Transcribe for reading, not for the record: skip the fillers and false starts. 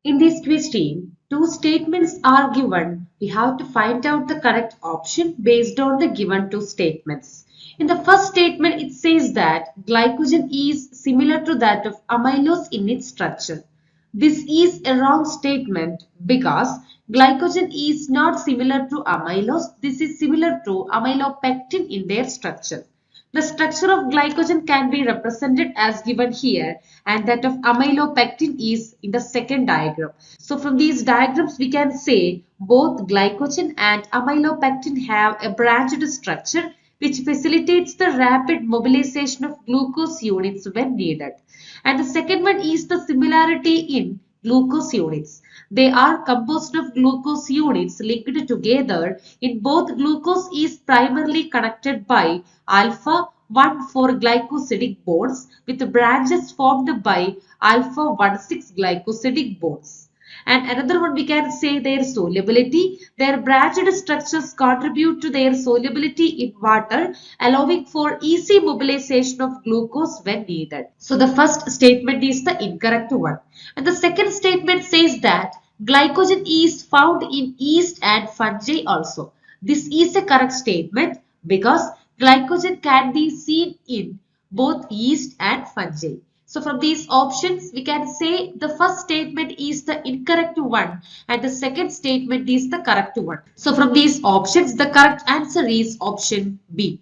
In this question, two statements are given. We have to find out the correct option based on the given two statements. In the first statement, it says that glycogen is similar to that of amylose in its structure. This is a wrong statement because glycogen is not similar to amylose. This is similar to amylopectin in their structure. The structure of glycogen can be represented as given here, and that of amylopectin is in the second diagram. So from these diagrams we can say both glycogen and amylopectin have a branched structure which facilitates the rapid mobilization of glucose units when needed. And the second one is the similarity in glucose units. They are composed of glucose units linked together. In both, glucose is primarily connected by alpha 1 4 glycosidic bonds with branches formed by alpha 1 6 glycosidic bonds. And another one we can say their solubility. Their branched structures contribute to their solubility in water, allowing for easy mobilization of glucose when needed. So the first statement is the incorrect one. And the second statement says that glycogen is found in yeast and fungi also. This is a correct statement because glycogen can be seen in both yeast and fungi. So from these options, we can say the first statement is the incorrect one and the second statement is the correct one. So from these options, the correct answer is option B.